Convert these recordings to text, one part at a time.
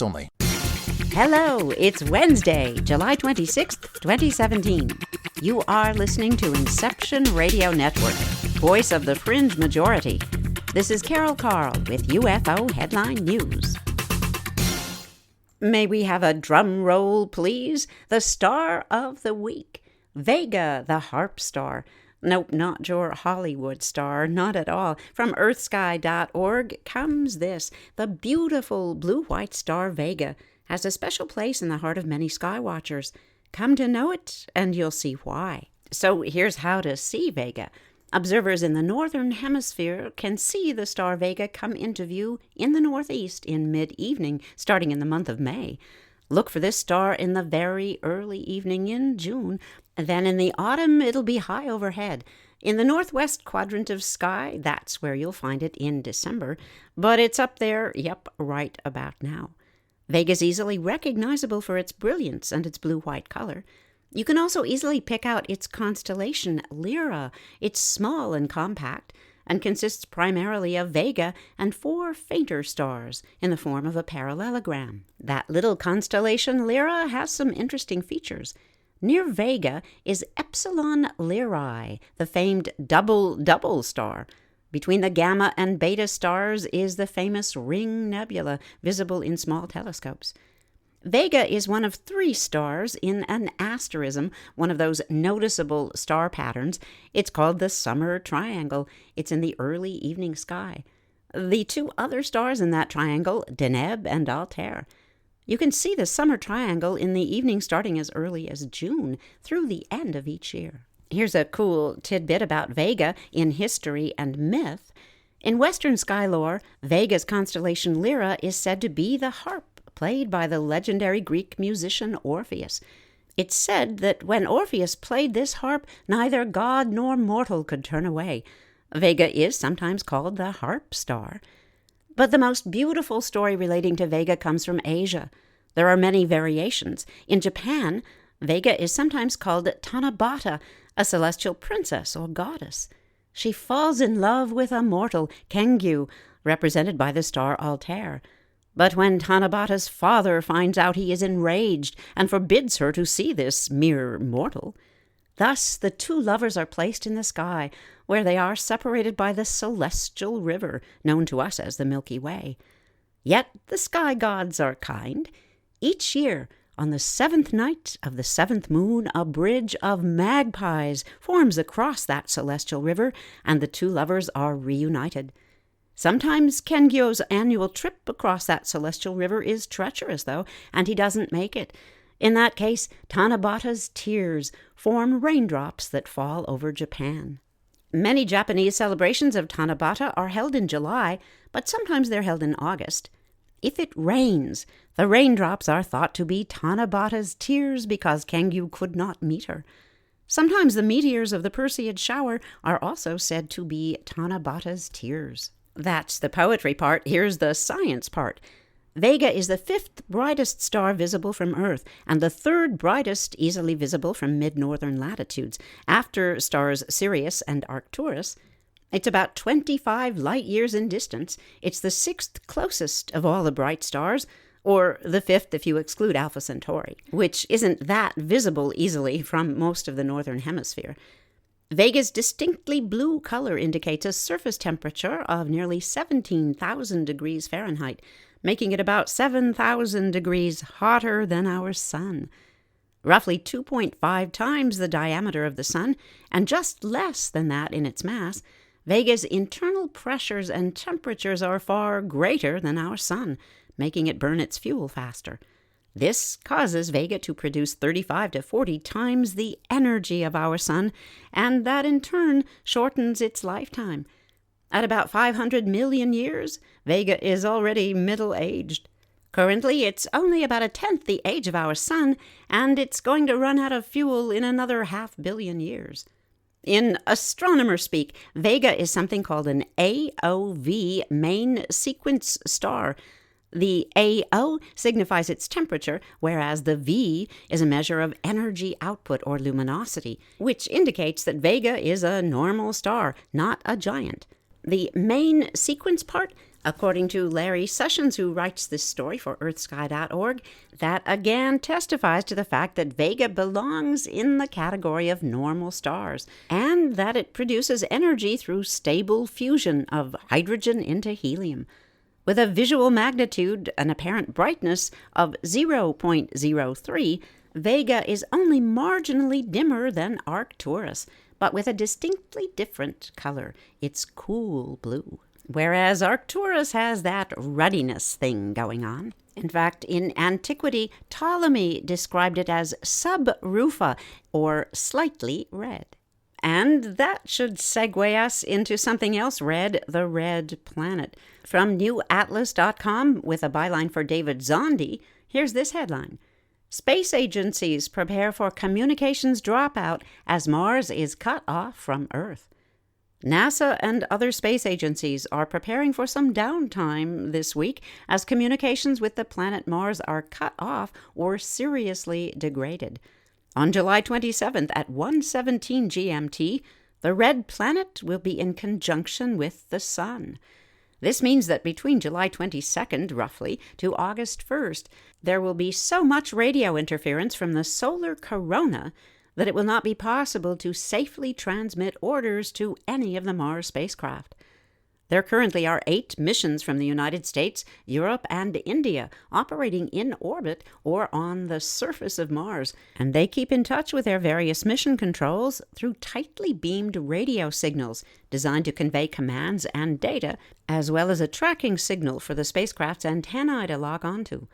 only. Hello, it's Wednesday, July 26th, 2017. You are listening to Inception Radio Network, voice of the fringe majority. This is Carol Carl with UFO Headline News. May we have a drum roll, please? The star of the week, Vega, the Harp star. Nope, not your Hollywood star, not at all. From earthsky.org comes this. The beautiful blue-white star Vega has a special place in the heart of many skywatchers. Come to know it, and you'll see why. So here's how to see Vega. Observers in the northern hemisphere can see the star Vega come into view in the northeast in mid-evening, starting in the month of May. Look for this star in the very early evening in June. Then in the autumn, it'll be high overhead. In the northwest quadrant of sky, that's where you'll find it in December. But it's up there, right about now. Vega's easily recognizable for its brilliance and its blue-white color. You can also easily pick out its constellation, Lyra. It's small and compact, and consists primarily of Vega and 4 fainter stars in the form of a parallelogram. That little constellation Lyra has some interesting features. Near Vega is Epsilon Lyrae, the famed double star. Between the Gamma and Beta stars is the famous Ring Nebula, visible in small telescopes. Vega is one of 3 stars in an asterism, one of those noticeable star patterns. It's called the Summer Triangle. It's in the early evening sky. The 2 other stars in that triangle, Deneb and Altair. You can see the Summer Triangle in the evening starting as early as June through the end of each year. Here's a cool tidbit about Vega in history and myth. In Western sky lore, Vega's constellation Lyra is said to be the harp played by the legendary Greek musician Orpheus. It's said that when Orpheus played this harp, neither god nor mortal could turn away. Vega is sometimes called the harp star. But the most beautiful story relating to Vega comes from Asia. There are many variations. In Japan, Vega is sometimes called Tanabata, a celestial princess or goddess. She falls in love with a mortal, Kengyu, represented by the star Altair. But when Tanabata's father finds out, he is enraged and forbids her to see this mere mortal. Thus, the 2 lovers are placed in the sky, where they are separated by the celestial river, known to us as the Milky Way. Yet the sky gods are kind. Each year, on the 7th night of the 7th moon, a bridge of magpies forms across that celestial river, and the 2 lovers are reunited. Sometimes Kengyu's annual trip across that celestial river is treacherous, though, and he doesn't make it. In that case, Tanabata's tears form raindrops that fall over Japan. Many Japanese celebrations of Tanabata are held in July, but sometimes they're held in August. If it rains, the raindrops are thought to be Tanabata's tears because Kengyu could not meet her. Sometimes the meteors of the Perseid shower are also said to be Tanabata's tears. That's the poetry part. Here's the science part. Vega is the 5th brightest star visible from Earth, and the 3rd brightest easily visible from mid-northern latitudes, after stars Sirius and Arcturus. It's about 25 light-years in distance. It's the 6th closest of all the bright stars, or the 5th if you exclude Alpha Centauri, which isn't that visible easily from most of the northern hemisphere. Vega's distinctly blue color indicates a surface temperature of nearly 17,000 degrees Fahrenheit, making it about 7,000 degrees hotter than our sun. Roughly 2.5 times the diameter of the sun, and just less than that in its mass, Vega's internal pressures and temperatures are far greater than our sun, making it burn its fuel faster. This causes Vega to produce 35 to 40 times the energy of our sun, and that in turn shortens its lifetime. At about 500 million years, Vega is already middle-aged. Currently, it's only about 1/10 the age of our sun, and it's going to run out of fuel in another 500 million years. In astronomer speak, Vega is something called an AOV main sequence star. The AO signifies its temperature, whereas the V is a measure of energy output or luminosity, which indicates that Vega is a normal star, not a giant. The main sequence part According to Larry Sessions, who writes this story for earthsky.org, that again testifies to the fact that Vega belongs in the category of normal stars, and that it produces energy through stable fusion of hydrogen into helium. With a visual magnitude, an apparent brightness of 0.03, Vega is only marginally dimmer than Arcturus, but with a distinctly different color. It's cool blue. Whereas Arcturus has that ruddiness thing going on. In fact, in antiquity, Ptolemy described it as sub-rufa, or slightly red. And that should segue us into something else red, the red planet. From newatlas.com, with a byline for David Zondi, here's this headline. Space agencies prepare for communications dropout as Mars is cut off from Earth. NASA and other space agencies are preparing for some downtime this week as communications with the planet Mars are cut off or seriously degraded. On July 27th at 1:17 GMT, the red planet will be in conjunction with the Sun. This means that between July 22nd, roughly, to August 1st, there will be so much radio interference from the solar corona that it will not be possible to safely transmit orders to any of the Mars spacecraft. There currently are 8 missions from the United States, Europe, and India operating in orbit or on the surface of Mars, and they keep in touch with their various mission controls through tightly beamed radio signals designed to convey commands and data, as well as a tracking signal for the spacecraft's antennae to log onto.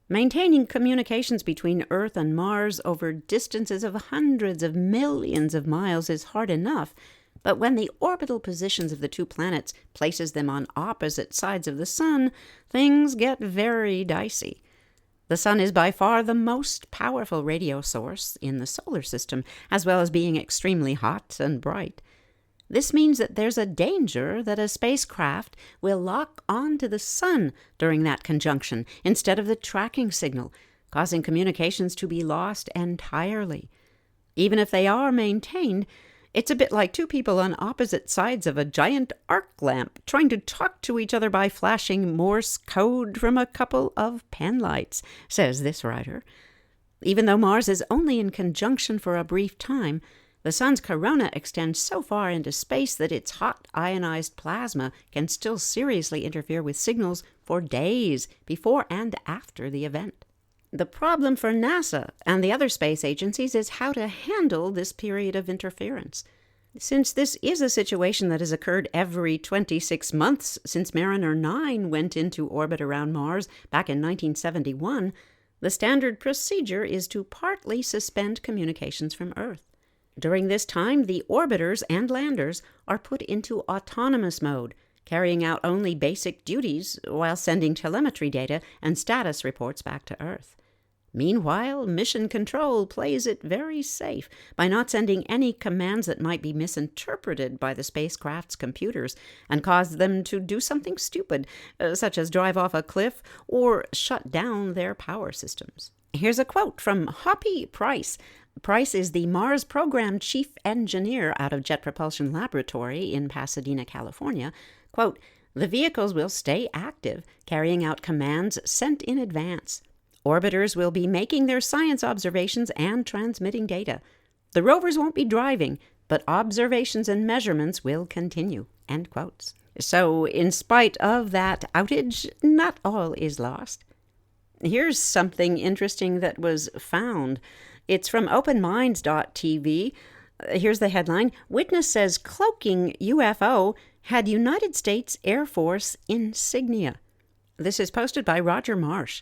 Maintaining communications between Earth and Mars over distances of hundreds of millions of miles is hard enough, but when the orbital positions of the two planets places them on opposite sides of the Sun, things get very dicey. The Sun is by far the most powerful radio source in the solar system, as well as being extremely hot and bright. This means that there's a danger that a spacecraft will lock onto the Sun during that conjunction instead of the tracking signal, causing communications to be lost entirely. Even if they are maintained, it's a bit like two people on opposite sides of a giant arc lamp trying to talk to each other by flashing Morse code from a couple of pen lights, says this writer. Even though Mars is only in conjunction for a brief time, the Sun's corona extends so far into space that its hot ionized plasma can still seriously interfere with signals for days before and after the event. The problem for NASA and the other space agencies is how to handle this period of interference. Since this is a situation that has occurred every 26 months since Mariner 9 went into orbit around Mars back in 1971, the standard procedure is to partly suspend communications from Earth. During this time, the orbiters and landers are put into autonomous mode, carrying out only basic duties while sending telemetry data and status reports back to Earth. Meanwhile, Mission Control plays it very safe by not sending any commands that might be misinterpreted by the spacecraft's computers and cause them to do something stupid, such as drive off a cliff or shut down their power systems. Here's a quote from Hoppy Price. Price is the Mars Program Chief Engineer out of Jet Propulsion Laboratory in Pasadena, California. Quote, "The vehicles will stay active, carrying out commands sent in advance. Orbiters will be making their science observations and transmitting data. The rovers won't be driving, but observations and measurements will continue." End quotes. So, in spite of that outage, not all is lost. Here's something interesting that was found. It's from openminds.tv. Here's the headline. Witness says cloaking UFO had United States Air Force insignia. This is posted by Roger Marsh.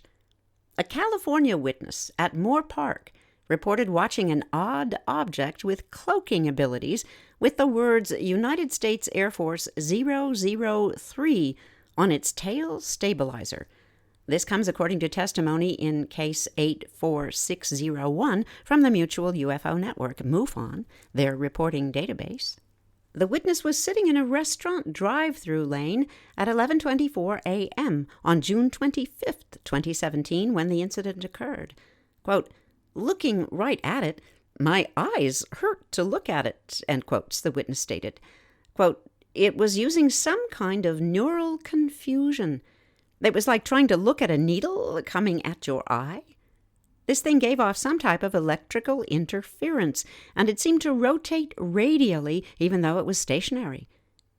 A California witness at Moore Park reported watching an odd object with cloaking abilities with the words United States Air Force 003 on its tail stabilizer. This comes according to testimony in Case 84601 from the Mutual UFO Network, MUFON, their reporting database. The witness was sitting in a restaurant drive-through lane at 11:24 a.m. on June 25th, 2017, when the incident occurred. Quote, "Looking right at it, my eyes hurt to look at it," end quotes, the witness stated. Quote, it was using some kind of neural confusion. It was like trying to look at a needle coming at your eye. This thing gave off some type of electrical interference, and it seemed to rotate radially even though it was stationary.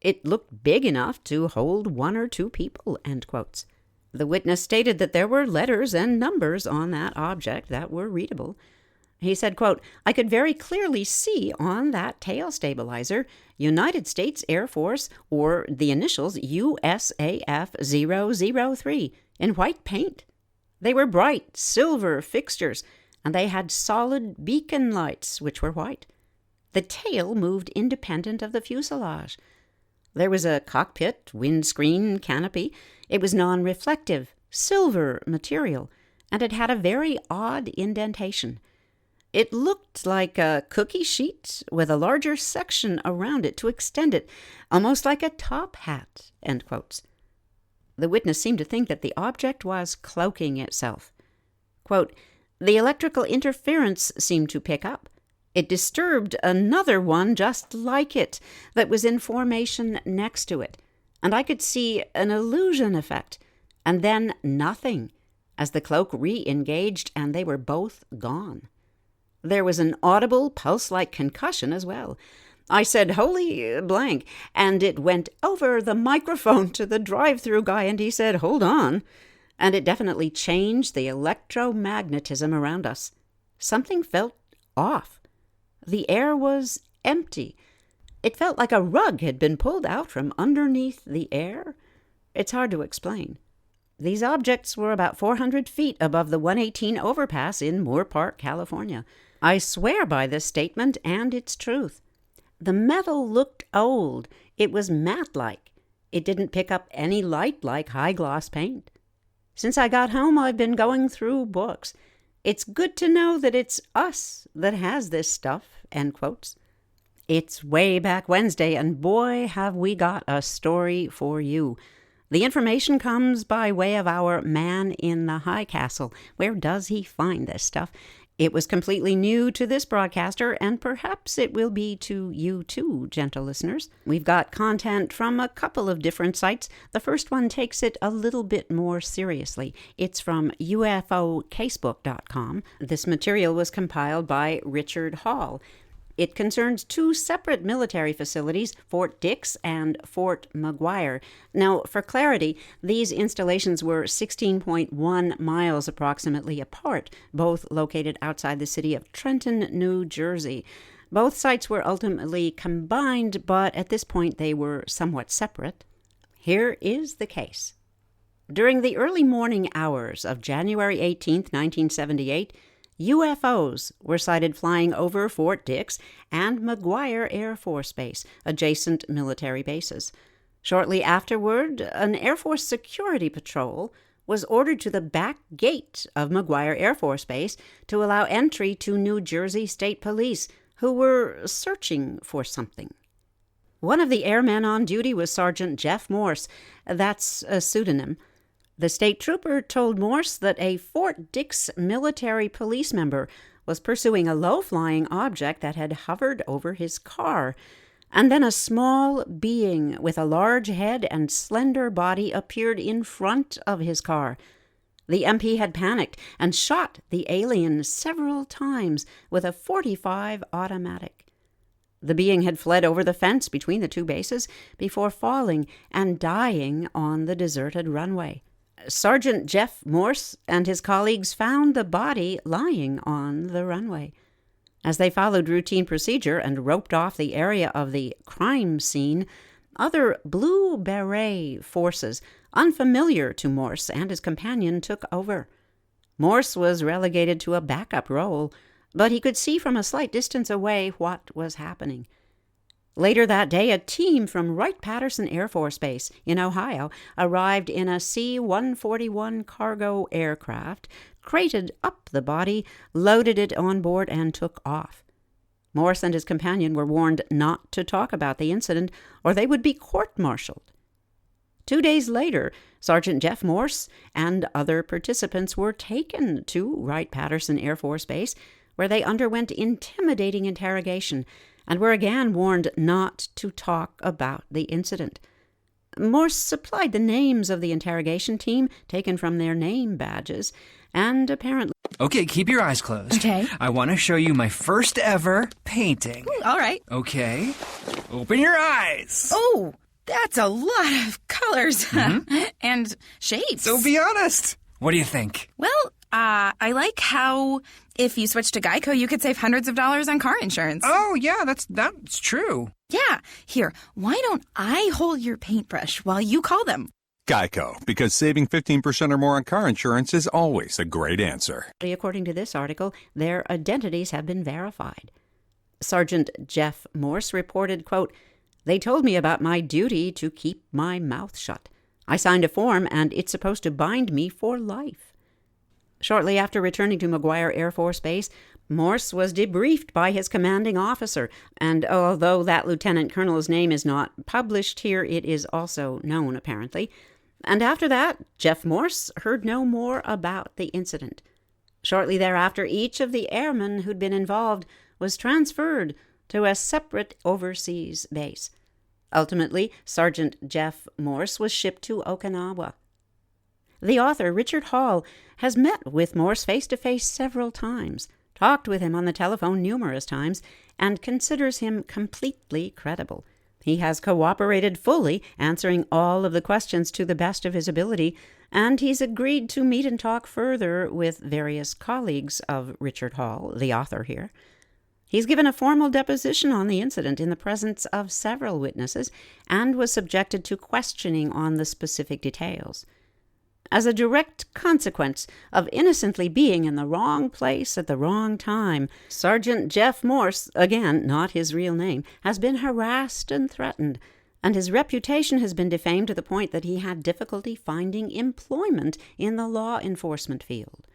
It looked big enough to hold 1 or 2 people, end quotes. The witness stated that there were letters and numbers on that object that were readable. He said, quote, "I could very clearly see on that tail stabilizer United States Air Force, or the initials USAF 003 in white paint. They were bright silver fixtures, and they had solid beacon lights, which were white. The tail moved independent of the fuselage. There was a cockpit, windscreen, canopy. It was non-reflective, silver material, and it had a very odd indentation. It looked like a cookie sheet with a larger section around it to extend it, almost like a top hat," end quotes. The witness seemed to think that the object was cloaking itself. Quote, "The electrical interference seemed to pick up. It disturbed another one just like it that was in formation next to it, and I could see an illusion effect, and then nothing, as the cloak re-engaged and they were both gone. There was an audible pulse-like concussion as well. I said, 'Holy blank,' and it went over the microphone to the drive-through guy, and he said, 'Hold on.' And it definitely changed the electromagnetism around us. Something felt off. The air was empty. It felt like a rug had been pulled out from underneath the air. It's hard to explain. These objects were about 400 feet above the 118 overpass in Moore Park, California. I swear by this statement and its truth. The metal looked old. It was matte-like. It didn't pick up any light like high-gloss paint. Since I got home, I've been going through books. It's good to know that it's us that has this stuff," end quotes. It's way back Wednesday, and boy, have we got a story for you. The information comes by way of our man in the high castle. Where does he find this stuff? It was completely new to this broadcaster, and perhaps it will be to you too, gentle listeners. We've got content from a couple of different sites. The first one takes it a little bit more seriously. It's from UFOcasebook.com. This material was compiled by Richard Hall. It concerns 2 separate military facilities, Fort Dix and Fort McGuire. Now, for clarity, these installations were 16.1 miles approximately apart, both located outside the city of Trenton, New Jersey. Both sites were ultimately combined, but at this point they were somewhat separate. Here is the case. During the early morning hours of January 18, 1978, UFOs were sighted flying over Fort Dix and McGuire Air Force Base, adjacent military bases. Shortly afterward, an Air Force security patrol was ordered to the back gate of McGuire Air Force Base to allow entry to New Jersey State Police, who were searching for something. One of the airmen on duty was Sergeant Jeff Morse. That's a pseudonym. The state trooper told Morse that a Fort Dix military police member was pursuing a low-flying object that had hovered over his car, and then a small being with a large head and slender body appeared in front of his car. The MP had panicked and shot the alien several times with a .45 automatic. The being had fled over the fence between the 2 bases before falling and dying on the deserted runway. Sergeant Jeff Morse and his colleagues found the body lying on the runway. As they followed routine procedure and roped off the area of the crime scene, other blue beret forces, unfamiliar to Morse and his companion, took over. Morse was relegated to a backup role, but he could see from a slight distance away what was happening. Later that day, a team from Wright-Patterson Air Force Base in Ohio arrived in a C-141 cargo aircraft, crated up the body, loaded it on board, and took off. Morse and his companion were warned not to talk about the incident, or they would be court-martialed. 2 days later, Sergeant Jeff Morse and other participants were taken to Wright-Patterson Air Force Base, where they underwent intimidating interrogation, and were again warned not to talk about the incident. Morse supplied the names of the interrogation team, taken from their name badges, and apparently... Okay, keep your eyes closed. Okay. I want to show you my first ever painting. Ooh, all right. Okay. Open your eyes. Oh, that's a lot of colors and shapes. So be honest. What do you think? Well, I like how if you switch to Geico, you could save hundreds of dollars on car insurance. Oh, yeah, that's true. Yeah. Here, why don't I hold your paintbrush while you call them? Geico, because saving 15% or more on car insurance is always a great answer. According to this article, their identities have been verified. Sergeant Jeff Morse reported, quote, "They told me about my duty to keep my mouth shut. I signed a form, and it's supposed to bind me for life." Shortly after returning to McGuire Air Force Base, Morse was debriefed by his commanding officer, and although that lieutenant colonel's name is not published here, it is also known, apparently. And after that, Jeff Morse heard no more about the incident. Shortly thereafter, each of the airmen who'd been involved was transferred to a separate overseas base. Ultimately, Sergeant Jeff Morse was shipped to Okinawa. The author, Richard Hall, has met with Morse face-to-face several times, talked with him on the telephone numerous times, and considers him completely credible. He has cooperated fully, answering all of the questions to the best of his ability, and he's agreed to meet and talk further with various colleagues of Richard Hall, the author here. He's given a formal deposition on the incident in the presence of several witnesses and was subjected to questioning on the specific details. As a direct consequence of innocently being in the wrong place at the wrong time, Sergeant Jeff Morse, again not his real name, has been harassed and threatened, and his reputation has been defamed to the point that he had difficulty finding employment in the law enforcement field.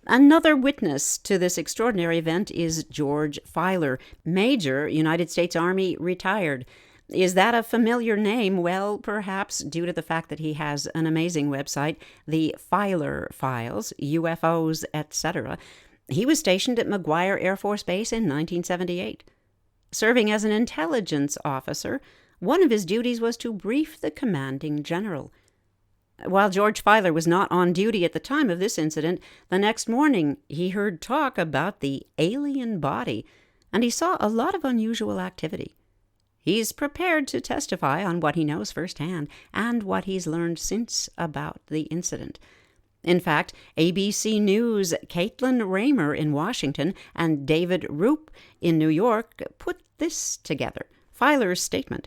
Another witness to this extraordinary event is George Filer, Major, United States Army, retired. Is that a familiar name? Well, perhaps due to the fact that he has an amazing website, the Filer Files, UFOs, etc. He was stationed at McGuire Air Force Base in 1978. Serving as an intelligence officer, one of his duties was to brief the commanding general. While George Filer was not on duty at the time of this incident, the next morning he heard talk about the alien body, and he saw a lot of unusual activity. He's prepared to testify on what he knows firsthand and what he's learned since about the incident. In fact, ABC News' Caitlin Raymer in Washington and David Roop in New York put this together. Filer's statement.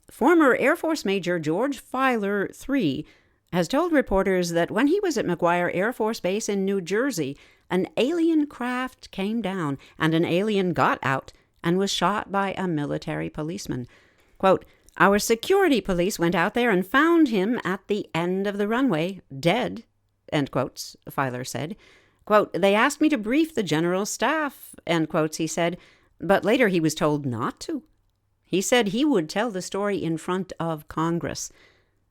Former Air Force Major George Filer III has told reporters that when he was at McGuire Air Force Base in New Jersey, an alien craft came down and an alien got out and was shot by a military policeman. Quote, "Our security police went out there and found him at the end of the runway, dead," end quotes, Filer said. Quote, "They asked me to brief the general staff," end quotes, he said, but later he was told not to. He said he would tell the story in front of Congress.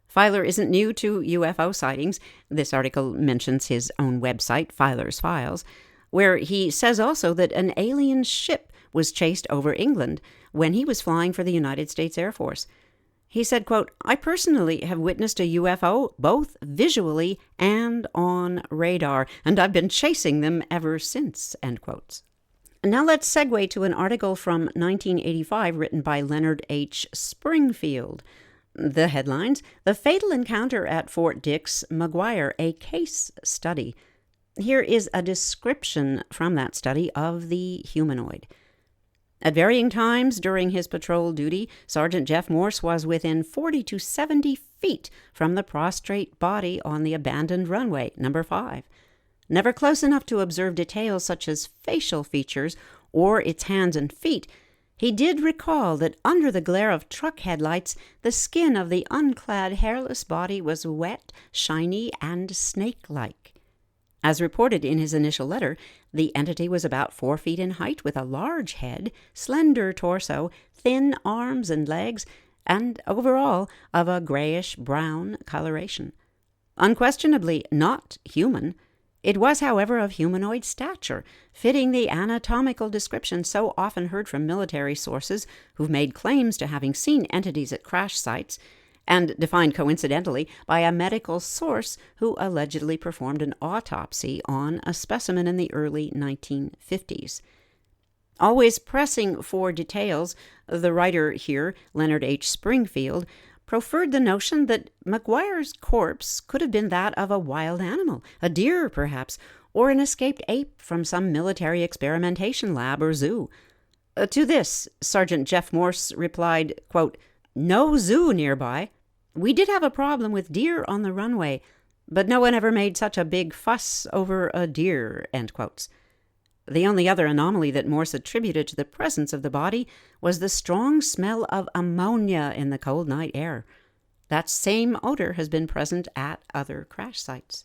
Filer isn't new to UFO sightings. This article mentions his own website, Filer's Files, where he says also that an alien ship was chased over England when he was flying for the United States Air Force. He said, quote, "I personally have witnessed a UFO both visually and on radar, and I've been chasing them ever since," end quotes. Now let's segue to an article from 1985 written by Leonard H. Springfield. The headlines, "The Fatal Encounter at Fort Dix, McGuire, a Case Study." Here is a description from that study of the humanoid. At varying times during his patrol duty, Sergeant Jeff Morse was within 40 to 70 feet from the prostrate body on the abandoned runway, number 5. Never close enough to observe details such as facial features or its hands and feet, he did recall that under the glare of truck headlights, the skin of the unclad, hairless body was wet, shiny, and snake-like. As reported in his initial letter, the entity was about 4 feet in height with a large head, slender torso, thin arms and legs, and overall of a grayish-brown coloration. Unquestionably not human, It was, however, of humanoid stature, fitting the anatomical description so often heard from military sources who've made claims to having seen entities at crash sites, and defined coincidentally by a medical source who allegedly performed an autopsy on a specimen in the early 1950s. Always pressing for details, the writer here, Leonard H. Springfield, preferred the notion that McGuire's corpse could have been that of a wild animal, a deer perhaps, or an escaped ape from some military experimentation lab or zoo. To this, Sergeant Jeff Morse replied, quote, "No zoo nearby. We did have a problem with deer on the runway, but no one ever made such a big fuss over a deer," end quotes. The only other anomaly that Morse attributed to the presence of the body was the strong smell of ammonia in the cold night air. That same odor has been present at other crash sites.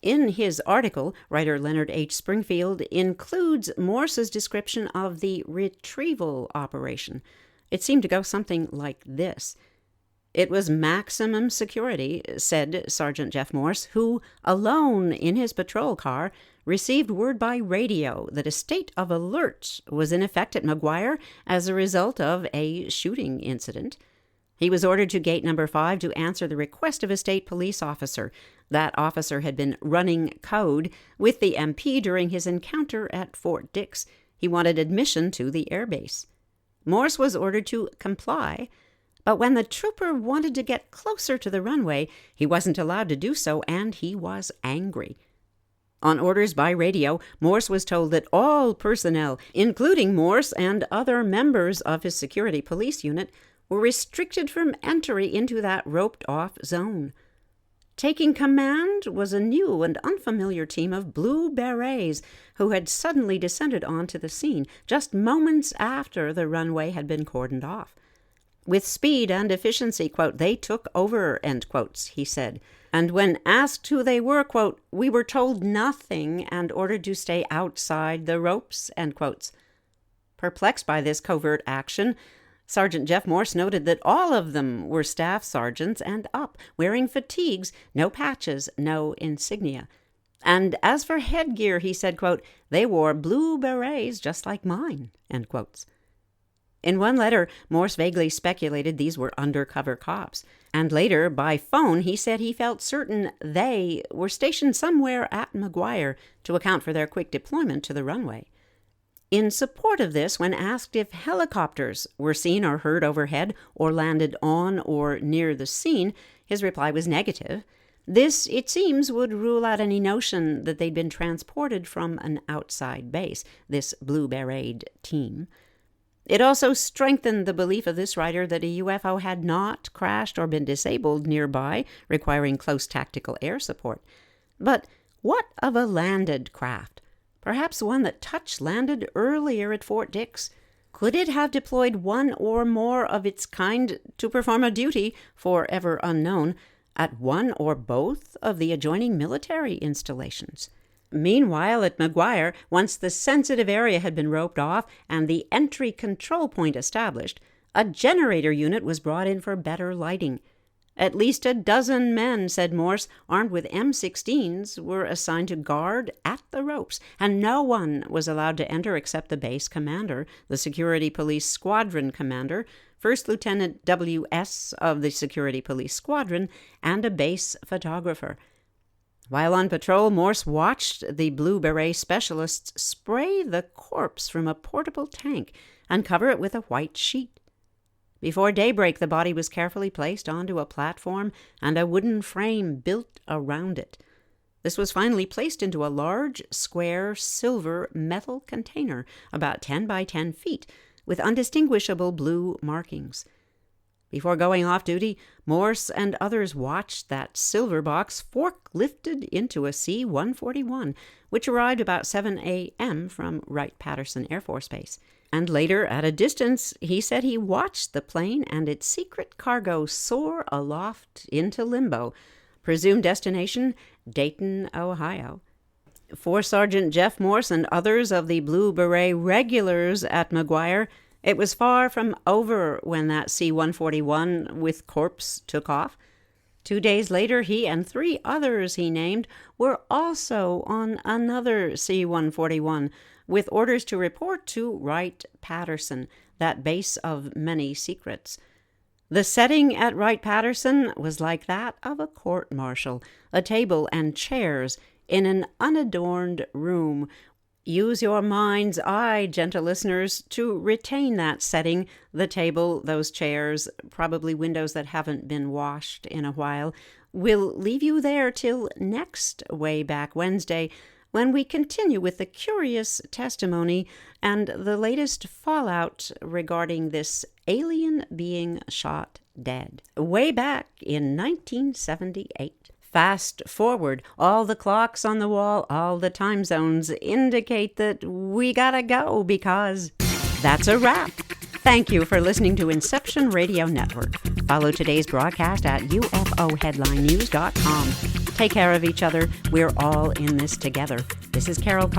In his article, writer Leonard H. Springfield includes Morse's description of the retrieval operation. It seemed to go something like this. "It was maximum security," said Sergeant Jeff Morse, who, alone in his patrol car, received word by radio that a state of alert was in effect at McGuire as a result of a shooting incident. He was ordered to gate number 5 to answer the request of a state police officer. That officer had been running code with the MP during his encounter at Fort Dix. He wanted admission to the airbase. Morse was ordered to comply, but when the trooper wanted to get closer to the runway, he wasn't allowed to do so, and he was angry. On orders by radio, Morse was told that all personnel, including Morse and other members of his security police unit, were restricted from entry into that roped-off zone. Taking command was a new and unfamiliar team of blue berets who had suddenly descended onto the scene just moments after the runway had been cordoned off. With speed and efficiency, quote, "they took over," end quotes, he said. And when asked who they were, quote, "we were told nothing and ordered to stay outside the ropes," end quotes. Perplexed by this covert action, Sergeant Jeff Morse noted that all of them were staff sergeants and up, wearing fatigues, no patches, no insignia. And as for headgear, he said, quote, "they wore blue berets just like mine," end quotes. In one letter, Morse vaguely speculated these were undercover cops, and later, by phone, he said he felt certain they were stationed somewhere at McGuire to account for their quick deployment to the runway. In support of this, when asked if helicopters were seen or heard overhead or landed on or near the scene, his reply was negative. This, it seems, would rule out any notion that they'd been transported from an outside base, this blue beret team. It also strengthened the belief of this writer that a UFO had not crashed or been disabled nearby, requiring close tactical air support. But what of a landed craft? Perhaps one that landed earlier at Fort Dix? Could it have deployed one or more of its kind to perform a duty, forever unknown, at one or both of the adjoining military installations? Meanwhile, at McGuire, once the sensitive area had been roped off and the entry control point established, a generator unit was brought in for better lighting. At least a dozen men, said Morse, armed with M16s, were assigned to guard at the ropes, and no one was allowed to enter except the base commander, the Security Police Squadron commander, First Lieutenant W.S. of the Security Police Squadron, and a base photographer. While on patrol, Morse watched the Blue Beret specialists spray the corpse from a portable tank and cover it with a white sheet. Before daybreak, the body was carefully placed onto a platform and a wooden frame built around it. This was finally placed into a large, square, silver metal container, about 10 by 10 feet, with undistinguishable blue markings. Before going off duty, Morse and others watched that silver box forklifted into a C-141, which arrived about 7 a.m. from Wright-Patterson Air Force Base. And later, at a distance, he said he watched the plane and its secret cargo soar aloft into limbo. Presumed destination, Dayton, Ohio. For Sergeant Jeff Morse and others of the Blue Beret regulars at McGuire, it was far from over when that C-141 with corpse took off. 2 days later, he and 3 others he named were also on another C-141 with orders to report to Wright-Patterson, that base of many secrets. The setting at Wright-Patterson was like that of a court-martial, a table and chairs in an unadorned room. Use your mind's eye, gentle listeners, to retain that setting, the table, those chairs, probably windows that haven't been washed in a while. We'll leave you there till next Way Back Wednesday, when we continue with the curious testimony and the latest fallout regarding this alien being shot dead. Way back in 1978. Fast forward, all the clocks on the wall, all the time zones indicate that we gotta go because that's a wrap. Thank you for listening to Inception Radio Network. Follow today's broadcast at ufoheadlinenews.com. Take care of each other. We're all in this together. This is Carol